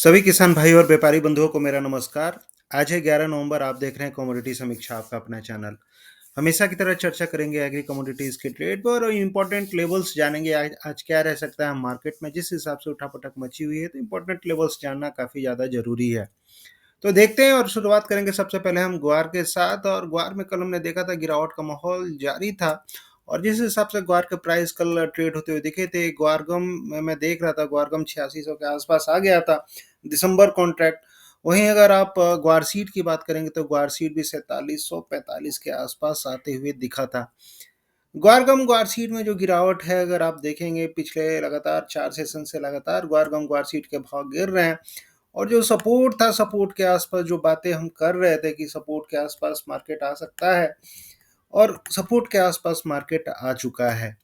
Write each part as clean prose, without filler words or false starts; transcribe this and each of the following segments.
सभी किसान भाई और व्यापारी बंधुओं को मेरा नमस्कार। आज है 11 नवंबर। आप देख रहे हैं कमोडिटी समीक्षा, आपका अपना चैनल। हमेशा की तरह चर्चा करेंगे एग्री कमोडिटीज के ट्रेड पर और इंपॉर्टेंट लेवल्स जानेंगे। आज क्या रह सकता है मार्केट में। जिस हिसाब से उठापटक मची हुई है तो इंपॉर्टेंट लेवल्स जानना काफ़ी ज़्यादा ज़रूरी है। तो देखते हैं और शुरुआत करेंगे सबसे पहले हम ग्वार के साथ। और ग्वार में कल हमने देखा था गिरावट का माहौल जारी था। और जिस हिसाब से ग्वार के प्राइस कल ट्रेड होते हुए दिखे थे, ग्वारगम मैं देख रहा था, ग्वारगम 8600 के आसपास आ गया था दिसंबर कॉन्ट्रैक्ट। वहीं अगर आप ग्वार सीड की बात करेंगे तो ग्वार सीड भी 4745 के आसपास आते हुए दिखा था। ग्वारगम ग्वार सीड में जो गिरावट है, अगर आप देखेंगे पिछले लगातार 4 सेशन से लगातार ग्वारगम ग्वार सीड के भाव गिर रहे हैं। और जो सपोर्ट था, सपोर्ट के आसपास जो बातें हम कर रहे थे कि सपोर्ट के आसपास मार्केट आ सकता है, और सपोर्ट के आसपास मार्केट आ चुका है।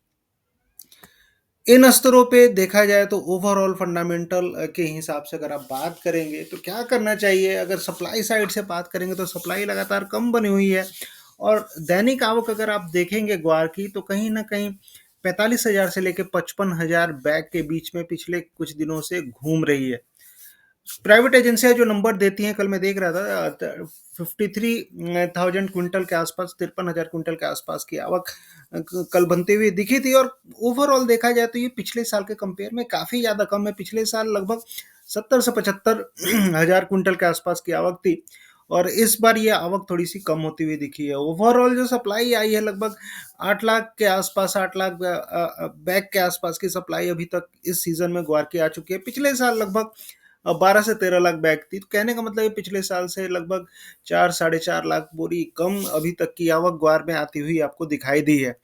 इन स्तरों पे देखा जाए तो ओवरऑल फंडामेंटल के हिसाब से अगर आप बात करेंगे तो क्या करना चाहिए। अगर सप्लाई साइड से बात करेंगे तो सप्लाई लगातार कम बनी हुई है। और दैनिक आवक अगर आप देखेंगे ग्वार की, तो कहीं ना कहीं 45,000 से लेकर 55,000 बैग के बीच में पिछले कुछ दिनों से घूम रही है। प्राइवेट एजेंसियां जो नंबर देती हैं, कल मैं देख रहा था 53,000 क्विंटल के आसपास, 53,000 क्विंटल के आसपास की आवक कल बनते हुए दिखी थी। और ओवरऑल देखा जाए तो ये पिछले साल के कंपेयर में काफ़ी ज़्यादा कम है। पिछले साल लगभग 70 से 75,000 क्विंटल के आसपास की आवक थी। और इस बार ये आवक थोड़ी सी कम होती हुई दिखी है। ओवरऑल जो सप्लाई आई है लगभग 8 लाख के आसपास, 8 लाख बैग के आसपास की सप्लाई अभी तक इस सीजन में ग्वार की आ चुकी है। पिछले साल लगभग 12 से 13 लाख बैग थी। तो कहने का मतलब है पिछले साल से लगभग 4 साढ़े 4 लाख बोरी कम अभी तक की आवक ग्वार में आती हुई आपको दिखाई दी है।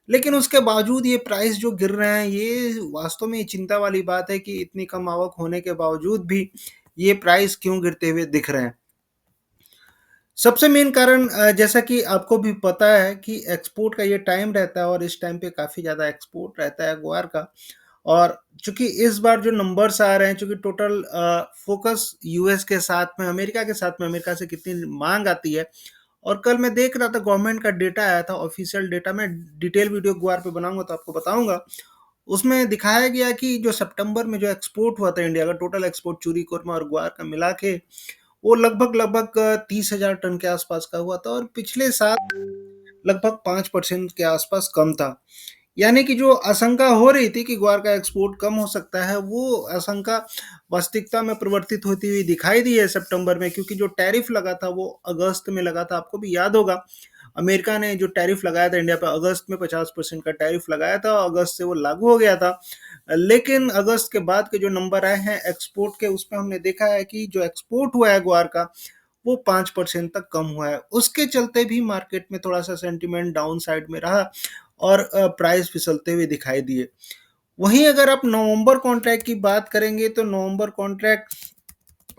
लेकिन उसके बावजूद ये प्राइस जो गिर रहे हैं, ये वास्तव में चिंता वाली बात है कि इतनी कम आवक होने के बावजूद भी ये प्राइस क्यों गिरते हुए दिख रहे हैं। सबसे मेन कारण जैसा कि आपको भी पता है कि एक्सपोर्ट का ये टाइम रहता है, और इस टाइम पे काफ़ी ज़्यादा एक्सपोर्ट रहता है ग्वार का। और चूंकि इस बार जो नंबर्स आ रहे हैं, चूंकि टोटल फोकस यूएस के साथ में, अमेरिका के साथ में, अमेरिका से कितनी मांग आती है। और कल मैं देख रहा था गवर्नमेंट का डेटा आया था, ऑफिशियल डेटा में डिटेल वीडियो ग्वार पे बनाऊंगा तो आपको बताऊंगा। उसमें दिखाया गया कि जो सितंबर में जो एक्सपोर्ट हुआ था इंडिया का, टोटल एक्सपोर्ट चूरी कोरमा और ग्वार का मिला के, वो लगभग लगभग 30,000 टन के आसपास का हुआ था। और पिछले साल लगभग 5% के आसपास कम था। यानी कि जो आशंका हो रही थी कि ग्वार का एक्सपोर्ट कम हो सकता है, वो आशंका वास्तविकता में परिवर्तित होती हुई दिखाई दी है सितंबर में। क्योंकि जो टैरिफ लगा था वो अगस्त में लगा था, आपको भी याद होगा। अमेरिका ने जो टैरिफ लगाया था इंडिया पर अगस्त में, 50% का टैरिफ लगाया था, अगस्त से वो लागू हो गया था। लेकिन अगस्त के बाद के जो नंबर आए हैं एक्सपोर्ट के, उसमें हमने देखा है कि जो एक्सपोर्ट हुआ है ग्वार का, वो 5% तक कम हुआ है। उसके चलते भी मार्केट में थोड़ा सा सेंटिमेंट डाउन साइड में रहा, और प्राइस फिसलते हुए दिखाई दिए। वहीं अगर आप नवंबर कॉन्ट्रैक्ट की बात करेंगे तो नवंबर कॉन्ट्रैक्ट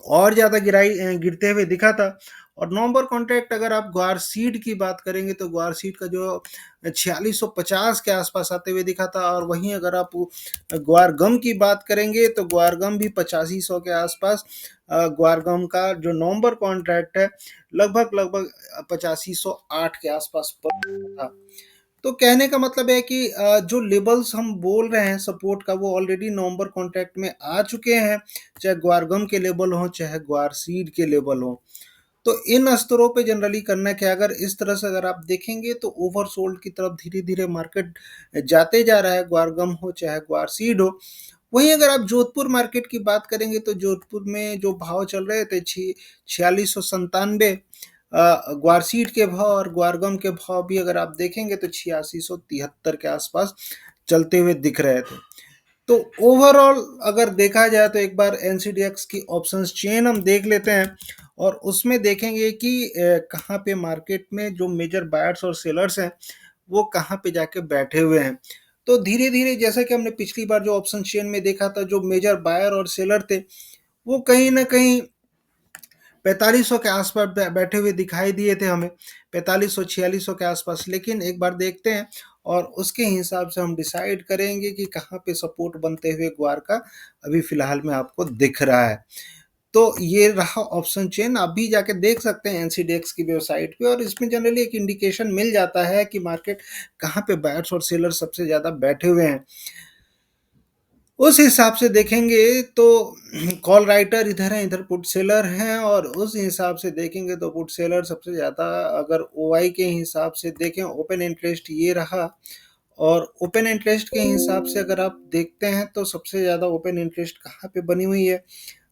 और ज़्यादा गिरते हुए दिखा था। और नवंबर कॉन्ट्रैक्ट अगर आप ग्वार सीड की बात करेंगे तो ग्वार सीड का जो 4650 के आसपास आते हुए दिखा था। और वहीं अगर आप ग्वार गम की बात करेंगे तो ग्वार गम भी 8500 के आसपास, ग्वार गम का जो नवंबर कॉन्ट्रैक्ट है लगभग लगभग 8508 के आसपास था। तो कहने का मतलब है कि जो लेवल्स हम बोल रहे हैं सपोर्ट का, वो ऑलरेडी नवंबर कॉन्ट्रैक्ट में आ चुके हैं। चाहे ग्वारगम के लेवल हो, चाहे ग्वार सीड के लेवल हो। तो इन स्तरों पे जनरली करना क्या, अगर इस तरह से अगर आप देखेंगे तो ओवरसोल्ड की तरफ धीरे धीरे मार्केट जाते जा रहा है, ग्वारगम हो चाहे ग्वार सीड हो। वहीं अगर आप जोधपुर मार्केट की बात करेंगे तो जोधपुर में जो भाव चल रहे थे 4697 ग्वारसीड के भाव, और ग्वारगम के भाव भी अगर आप देखेंगे तो 8673 के आसपास चलते हुए दिख रहे थे। तो ओवरऑल अगर देखा जाए तो एक बार एनसीडीएक्स की ऑप्शंस चेन हम देख लेते हैं, और उसमें देखेंगे कि कहाँ पे मार्केट में जो मेजर बायर्स और सेलर्स हैं वो कहाँ पे जाके बैठे हुए हैं। तो धीरे धीरे जैसा कि हमने पिछली बार जो ऑप्शन चेन में देखा था, जो मेजर बायर और सेलर थे वो कहीं ना कहीं 4500 के आसपास बैठे हुए दिखाई दिए थे हमें, 4500 4600 के आसपास। लेकिन एक बार देखते हैं और उसके हिसाब से हम डिसाइड करेंगे कि कहाँ पे सपोर्ट बनते हुए ग्वार का अभी फिलहाल में आपको दिख रहा है। तो ये रहा ऑप्शन चेन, आप भी जाके देख सकते हैं एनसीडीएक्स की वेबसाइट पे, और इसमें जनरली एक इंडिकेशन मिल जाता है कि मार्केट कहाँ पे बायर्स और सेलर सबसे ज़्यादा बैठे हुए हैं। उस हिसाब से देखेंगे तो कॉल राइटर इधर हैं, इधर पुट सेलर हैं और उस हिसाब से देखेंगे तो पुट सेलर सबसे ज़्यादा, अगर ओआई के हिसाब से देखें, ओपन इंटरेस्ट ये रहा। और ओपन इंटरेस्ट के हिसाब से अगर आप देखते हैं तो सबसे ज़्यादा ओपन इंटरेस्ट कहाँ पे बनी हुई है,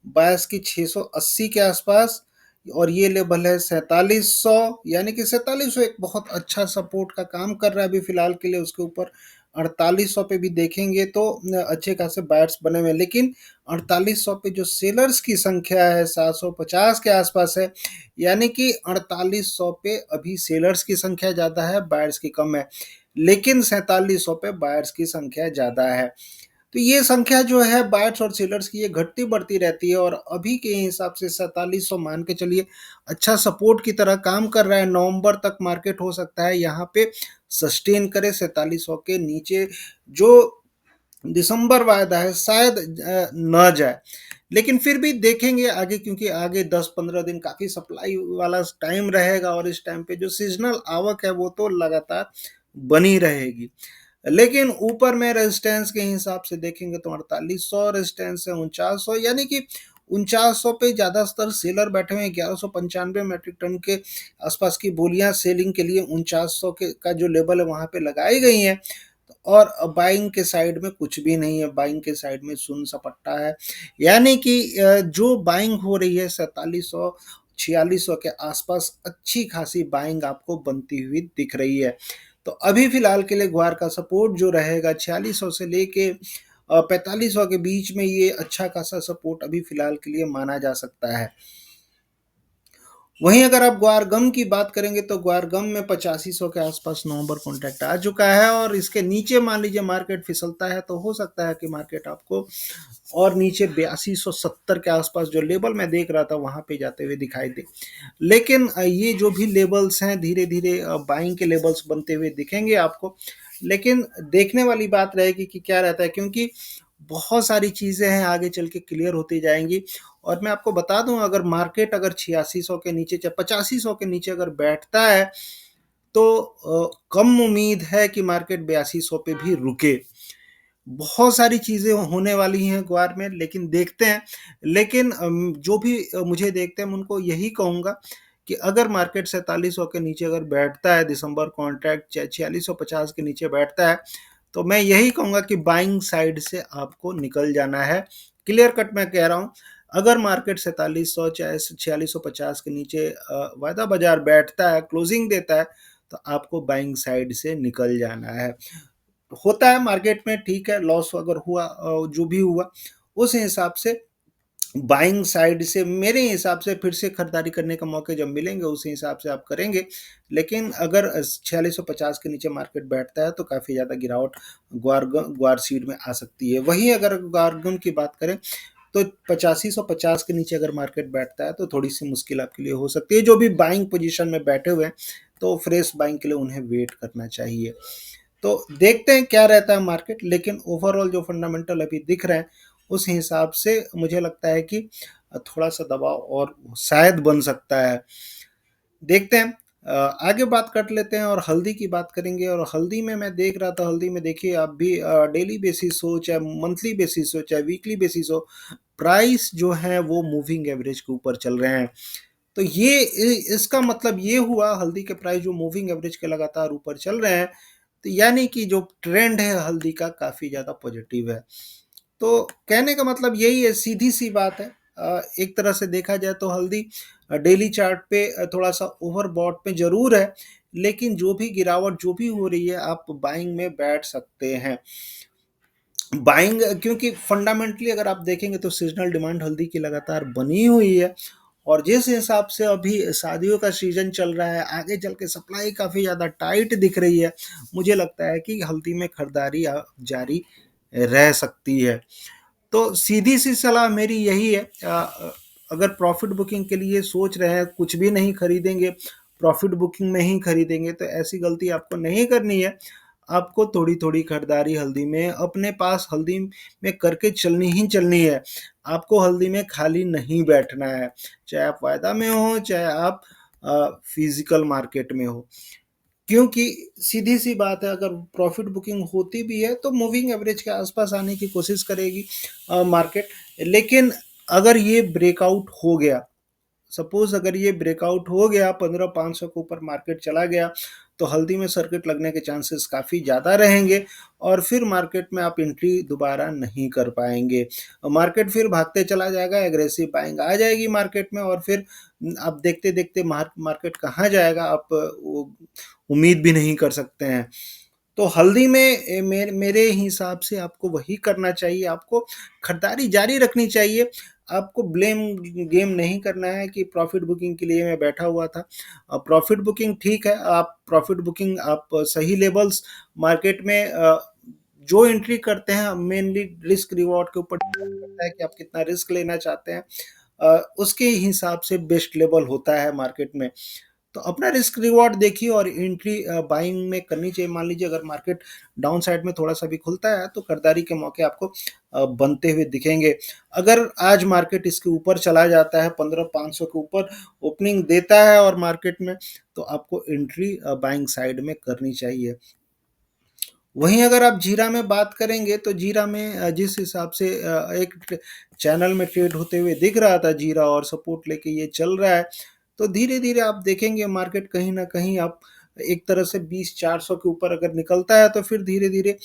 बायस की 680 के आसपास। और ये लेवल है 4700, यानी कि 4700 एक बहुत अच्छा सपोर्ट का काम कर रहा है अभी फिलहाल के लिए। उसके ऊपर 4800 पे भी देखेंगे तो अच्छे खासे बायर्स बने हुए हैं, लेकिन 4800 पे जो सेलर्स की संख्या है 750 के आसपास है, यानी कि 4800 पे अभी सेलर्स की संख्या ज़्यादा है, बायर्स की कम है। लेकिन 4700 पे बायर्स की संख्या ज़्यादा है। तो ये संख्या जो है बायर्स और सेलर्स की, ये घटती बढ़ती रहती है और अभी के हिसाब से 4700 मान के चलिए अच्छा सपोर्ट की तरह काम कर रहा है। नवंबर तक मार्केट हो सकता है यहाँ पे सस्टेन करे 4700 के नीचे। जो दिसंबर वायदा है शायद न जाए, लेकिन फिर भी देखेंगे आगे, क्योंकि आगे 10-15 दिन काफ़ी सप्लाई वाला टाइम रहेगा और इस टाइम पे जो सीजनल आवक है वो तो लगातार बनी रहेगी। लेकिन ऊपर में रेजिस्टेंस के हिसाब से देखेंगे तो 4800 रेजिस्टेंस है, 4900, यानी कि 4900 पे ज़्यादातर सेलर बैठे हुए हैं। 1195 मैट्रिक टन के आसपास की बोलियां सेलिंग के लिए 4900 के का जो लेवल है वहां पे लगाई गई हैं। और बाइंग के साइड में कुछ भी नहीं है, बाइंग के साइड में सुन सपट्टा है। यानी कि जो बाइंग हो रही है 4700 4600 के आसपास, अच्छी खासी बाइंग आपको बनती हुई दिख रही है। तो अभी फिलहाल के लिए ग्वार का सपोर्ट जो रहेगा 4600 से लेके 4500 के बीच में, ये अच्छा खासा सपोर्ट अभी फिलहाल के लिए माना जा सकता है। वहीं अगर आप ग्वारगम की बात करेंगे तो ग्वारगम में 8500 के आसपास नवंबर कॉन्ट्रैक्ट आ चुका है और इसके नीचे मान लीजिए मार्केट फिसलता है तो हो सकता है कि मार्केट आपको और नीचे 8270 के आसपास जो लेवल मैं देख रहा था वहां पे जाते हुए दिखाई दे। लेकिन ये जो भी लेवल्स हैं धीरे धीरे बाइंग के लेवल्स बनते हुए दिखेंगे आपको। लेकिन देखने वाली बात रहेगी कि क्या रहता है, क्योंकि बहुत सारी चीज़ें हैं आगे चल के क्लियर होती जाएंगी। और मैं आपको बता दूं, अगर मार्केट अगर 8600 के नीचे, चाहे 8500 के नीचे अगर बैठता है तो कम उम्मीद है कि मार्केट 8200 पे भी रुके। बहुत सारी चीज़ें होने वाली हैं ग्वार में, लेकिन देखते हैं। लेकिन जो भी मुझे देखते हैं, मैं उनको यही कहूँगा कि अगर मार्केट 4700 के नीचे अगर बैठता है, दिसंबर कॉन्ट्रैक्ट 4650 के नीचे बैठता है, तो मैं यही कहूँगा कि बाइंग साइड से आपको निकल जाना है। क्लियर कट मैं कह रहा हूँ, अगर मार्केट 4700 चाहे 4650 के नीचे वायदा बाजार बैठता है, क्लोजिंग देता है, तो आपको बाइंग साइड से निकल जाना है। होता है मार्केट में, ठीक है, लॉस अगर हुआ जो भी हुआ, उस हिसाब से बाइंग साइड से मेरे हिसाब से फिर से खरीदारी करने का मौके जब मिलेंगे उस हिसाब से आप करेंगे। लेकिन अगर 4650 के नीचे मार्केट बैठता है तो काफ़ी ज़्यादा गिरावट ग्वार सीड में आ सकती है। वहीं अगर ग्वारगम की बात करें तो 8550 के नीचे अगर मार्केट बैठता है तो थोड़ी सी मुश्किल आपके लिए हो सकती है। जो भी बाइंग पोजीशन में बैठे हुए हैं तो फ्रेश बाइंग के लिए उन्हें वेट करना चाहिए। तो देखते हैं क्या रहता है मार्केट, लेकिन ओवरऑल जो फंडामेंटल अभी दिख रहे हैं उस हिसाब से मुझे लगता है कि थोड़ा सा दबाव और शायद बन सकता है। देखते हैं। आगे बात कर लेते हैं और हल्दी की बात करेंगे। और हल्दी में मैं देख रहा था, हल्दी में देखिए आप भी डेली बेसिस हो चाहे मंथली बेसिस हो चाहे वीकली बेसिस हो, प्राइस जो है वो मूविंग एवरेज के ऊपर चल रहे हैं। तो ये इसका मतलब ये हुआ, हल्दी के प्राइस जो मूविंग एवरेज के लगातार ऊपर चल रहे हैं, तो यानी कि जो ट्रेंड है हल्दी का काफ़ी ज़्यादा पॉजिटिव है। तो कहने का मतलब यही है, सीधी सी बात है। एक तरह से देखा जाए तो हल्दी डेली चार्ट पे थोड़ा सा ओवरबॉट पे जरूर है, लेकिन जो भी गिरावट जो भी हो रही है आप बाइंग में बैठ सकते हैं। बाइंग, क्योंकि फंडामेंटली अगर आप देखेंगे तो सीजनल डिमांड हल्दी की लगातार बनी हुई है। और जिस हिसाब से अभी शादियों का सीजन चल रहा है, आगे चल के सप्लाई काफ़ी ज़्यादा टाइट दिख रही है, मुझे लगता है कि हल्दी में खरीदारी जारी रह सकती है। तो सीधी सी सलाह मेरी यही है, अगर प्रॉफिट बुकिंग के लिए सोच रहे हैं, कुछ भी नहीं खरीदेंगे, प्रॉफिट बुकिंग में ही खरीदेंगे, तो ऐसी गलती आपको नहीं करनी है। आपको थोड़ी थोड़ी खरीदारी हल्दी में अपने पास हल्दी में करके चलनी ही चलनी है। आपको हल्दी में खाली नहीं बैठना है, चाहे आप वायदा में हो चाहे आप फिजिकल मार्केट में हो। क्योंकि सीधी-सी बात है, अगर प्रॉफ़िट बुकिंग होती भी है तो मूविंग एवरेज के आस-पास आने की कोशिश करेगी मार्केट। लेकिन अगर ये ब्रेकआउट हो गया, सपोज़ अगर ये ब्रेकआउट हो गया, 15,500 के ऊपर मार्केट चला गया, तो हल्दी में सर्किट लगने के चांसेस काफ़ी ज़्यादा रहेंगे और फिर मार्केट में आप एंट्री दोबारा नहीं कर पाएँगे। मार्केट फिर भागते चला जाएगा, एग्रेसिव बाइंग आ जाएगी मार्केट में और फिर आप देखते-देखते मार्केट कहाँ जाएगा आप वो उम्मीद भी नहीं कर सकते हैं। तो हल्दी में मेरे हिसाब से आपको वही करना चाहिए, आपको खरीदारी जारी रखनी चाहिए। आपको ब्लेम गेम नहीं करना है कि प्रॉफ़िट बुकिंग के लिए मैं बैठा हुआ था। प्रॉफ़िट बुकिंग ठीक है, आप प्रॉफ़िट बुकिंग आप सही लेवल्स मार्केट में जो एंट्री करते हैं मेनली रिस्क रिवॉर्ड के ऊपर डिपेंड करता है कि आप कितना रिस्क लेना चाहते हैं। उसके हिसाब से बेस्ट लेवल होता है मार्केट में। तो अपना रिस्क रिवॉर्ड देखिए और एंट्री बाइंग में करनी चाहिए। मान लीजिए अगर मार्केट डाउन साइड में थोड़ा-सा भी खुलता है तो खरीदारी के मौके आपको बनते हुए दिखेंगे। अगर आज मार्केट इसके ऊपर चला जाता है 15,500 के ऊपर ओपनिंग देता है और मार्केट में तो आपको एंट्री बाइंग साइड में करनी चाहिए। वहीं अगर आप जीरा में बात करेंगे तो जीरा में जिस हिसाब से एक चैनल में ट्रेड होते हुए दिख रहा था जीरा और सपोर्ट लेके ये चल रहा है, तो धीरे-धीरे आप देखेंगे मार्केट कहीं न कहीं आप एक तरह से 20,400 के ऊपर अगर निकलता है तो फिर धीरे-धीरे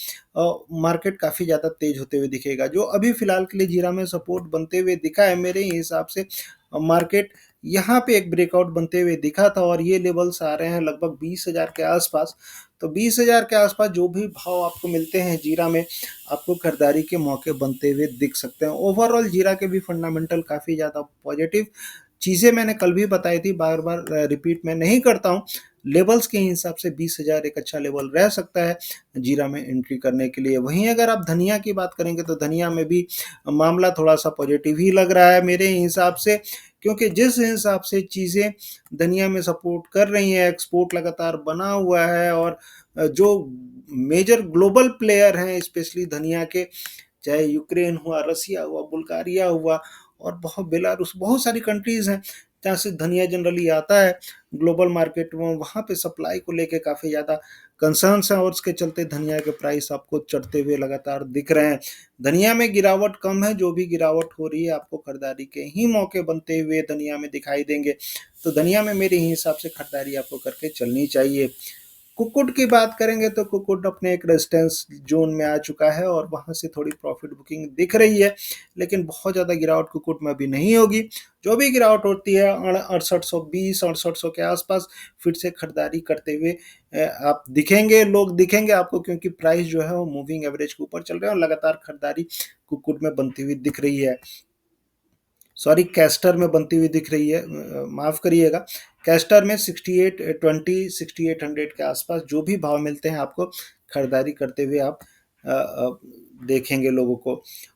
मार्केट काफ़ी ज़्यादा तेज़ होते हुए दिखेगा। जो अभी फ़िलहाल के लिए जीरा में सपोर्ट बनते हुए दिखा है मेरे हिसाब से मार्केट यहाँ पे एक ब्रेकआउट बनते हुए दिखा था और ये लेवल्स आ रहे हैं लगभग 20,000 के आस-पास। तो 20,000 के आस-पास जो भी भाव आपको मिलते हैं जीरा में, आपको खरीदारी के मौके बनते हुए दिख सकते हैं। ओवरऑल जीरा के भी फंडामेंटल काफ़ी ज़्यादा पॉजिटिव चीज़ें मैंने कल भी बताई थी, बार-बार रिपीट मैं नहीं करता हूँ। लेवल्स के हिसाब से 20,000 एक अच्छा लेवल रह सकता है जीरा में एंट्री करने के लिए। वहीं अगर आप धनिया की बात करेंगे तो धनिया में भी मामला थोड़ा-सा पॉजिटिव ही लग रहा है मेरे हिसाब से, क्योंकि जिस हिसाब से चीज़ें धनिया में सपोर्ट कर रही हैं, एक्सपोर्ट लगातार बना हुआ है और जो मेजर ग्लोबल प्लेयर हैं स्पेशली धनिया के, चाहे यूक्रेन हुआ, रसिया हुआ, बुल्गारिया हुआ और बहुत बेलारूस, बहुत सारी कंट्रीज़ हैं जहाँ से धनिया जनरली आता है ग्लोबल मार्केट में, वहाँ पे सप्लाई को लेके काफ़ी ज़्यादा कंसर्न्स हैं और उसके चलते धनिया के प्राइस आपको चढ़ते हुए लगातार दिख रहे हैं। धनिया में गिरावट कम है, जो भी गिरावट हो रही है आपको खरीदारी के ही मौके बनते हुए धनिया में दिखाई देंगे। तो धनिया में मेरे हिसाब से खरीदारी आपको करके चलनी चाहिए। कुक्कुट की बात करेंगे तो कुक्कुट अपने एक रेजिस्टेंस ज़ोन में आ चुका है और वहाँ से थोड़ी प्रॉफ़िट बुकिंग दिख रही है, लेकिन बहुत ज़्यादा गिरावट कुक्कुट में अभी नहीं होगी। जो भी गिरावट होती है 6820 6800 के आस-पास फिर से खरीदारी करते हुए आप दिखेंगे, लोग दिखेंगे आपको, क्योंकि प्राइस जो है वो मूविंग एवरेज के ऊपर चल रहा है और लगातार खरीदारी कुक्कुट में बनती हुई दिख रही है। सॉरी, कैस्टर में बनती हुई दिख रही है, माफ़ करिएगा। कैस्टर में 6820 6800 के आसपास जो भी भाव मिलते हैं आपको खरीदारी करते हुए आप देखेंगे लोगों को।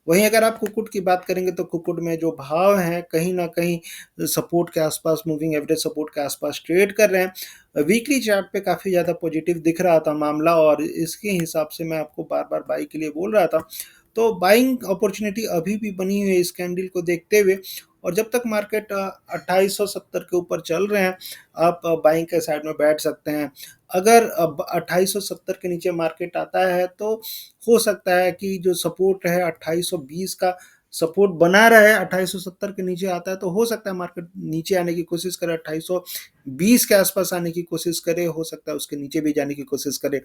वहीं अगर आप कुक्कुट की बात करेंगे तो कुक्कुट में जो भाव हैं कहीं न कहीं सपोर्ट के आसपास, मूविंग एवरेज सपोर्ट के आसपास ट्रेड कर रहे हैं। वीकली चार्ट पे काफ़ी ज़्यादा पॉजिटिव दिख रहा था मामला और इसके हिसाब से मैं आपको बार-बार बाई के लिए बोल रहा था। तो बाइंग अपॉर्चुनिटी अभी भी बनी हुई है इस कैंडल को देखते हुए और जब तक मार्केट 2870 के ऊपर चल रहे हैं, आप बाइंग के साइड में बैठ सकते हैं। अगर अब 2870 के नीचे मार्केट आता है तो हो सकता है कि जो सपोर्ट है 2820 का सपोर्ट बना रहे, 2870 के नीचे आता है तो हो सकता है मार्केट नीचे आने की कोशिश करे, 2820 के आसपास आने की कोशिश करे, हो सकता है उसके नीचे भी जाने की कोशिश करे।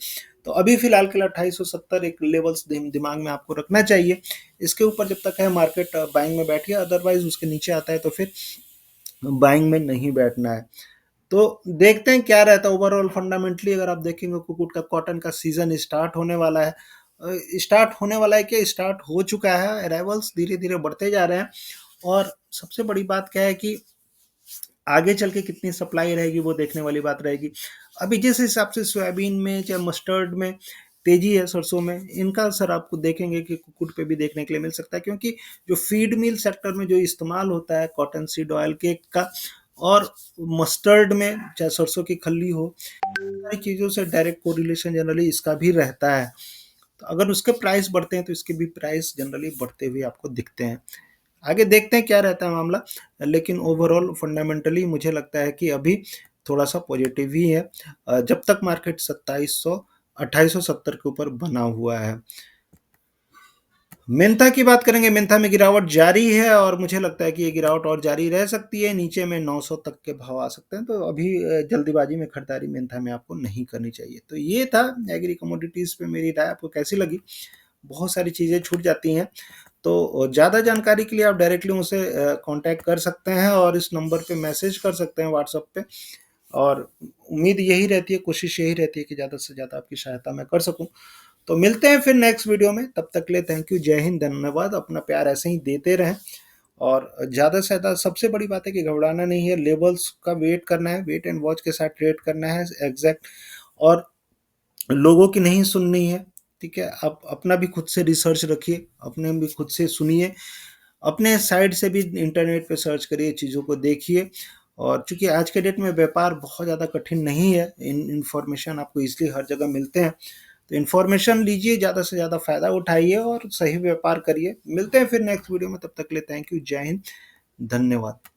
तो अभी फ़िलहाल के लिए 2870 एक लेवल्स दिमाग में आपको रखना चाहिए। इसके ऊपर जब तक है मार्केट बाइंग में बैठिए, अदरवाइज़ उसके नीचे आता है तो फिर बाइंग में नहीं बैठना है। तो देखते हैं क्या रहता है ओवरऑल फंडामेंटली। अगर आप देखेंगे कुक्कुट का कॉटन का सीज़न स्टार्ट होने वाला है। स्टार्ट होने वाला है क्या, स्टार्ट हो चुका है, अराइवल्स धीरे-धीरे बढ़ते जा रहे हैं और सबसे बड़ी बात क्या है कि आगे चल के कितनी सप्लाई रहेगी वो देखने वाली बात रहेगी। अभी जिस हिसाब से सोयाबीन में चाहे मस्टर्ड में तेज़ी है, सरसों में, इनका असर आपको देखेंगे कि कुक्कुट पे भी देखने के लिए मिल सकता है, क्योंकि जो फीड मिल सेक्टर में जो इस्तेमाल होता है कॉटन सीड ऑयल केक का और मस्टर्ड में चाहे सरसों की खल्ली हो, सारी चीज़ों से डायरेक्ट कोरिलेशन जनरली इसका भी रहता है। तो अगर उसके प्राइस बढ़ते हैं तो इसके भी प्राइस जनरली बढ़ते हुए आपको दिखते हैं। आगे देखते हैं क्या रहता है मामला, लेकिन ओवरऑल फंडामेंटली मुझे लगता है कि अभी थोड़ा सा पॉजिटिव ही है, जब तक मार्केट 2870 के ऊपर बना हुआ है। मेंथा की बात करेंगे, मेंथा में गिरावट जारी है और मुझे लगता है कि ये गिरावट और जारी रह सकती है, नीचे में 900 तक के भाव आ सकते हैं, तो अभी जल्दीबाजी में खरीदारी मेंथा में आपको नहीं करनी चाहिए। तो ये था एग्री कमोडिटीज़ पे मेरी राय, आपको कैसी लगी? बहुत सारी चीज़ें छूट जाती हैं, तो ज़्यादा जानकारी के लिए आप डायरेक्टली मुझसे कॉन्टैक्ट कर सकते हैं और इस नंबर पे मैसेज कर सकते हैं व्हाट्सएप पे। और उम्मीद यही रहती है, कोशिश यही रहती है कि ज़्यादा से ज़्यादा आपकी सहायता मैं कर सकूँ। तो मिलते हैं फिर नेक्स्ट वीडियो में, तब तक के लिए थैंक यू, जय हिंद, धन्यवाद। अपना प्यार ऐसे ही देते रहें और ज़्यादा से ज़्यादा सबसे बड़ी बात है कि घबराना नहीं है, लेवल्स का वेट करना है, वेट एंड वॉच के साथ ट्रेड करना है एग्जैक्ट, और लोगों की नहीं सुननी है, ठीक है? आप अपना भी खुद से रिसर्च रखिए, अपने भी खुद से सुनिए, अपने साइड से भी इंटरनेट पे सर्च करिए, चीज़ों को देखिए। और चूँकि आज के डेट में व्यापार बहुत ज़्यादा कठिन नहीं है, इन्फॉर्मेशन आपको ईज़िली हर जगह मिलते हैं, तो इन्फॉर्मेशन लीजिए, ज़्यादा से ज़्यादा फ़ायदा उठाइए और सही व्यापार करिए। मिलते हैं फिर नेक्स्ट वीडियो में, तब तक के लिए थैंक यू, जय हिंद, धन्यवाद।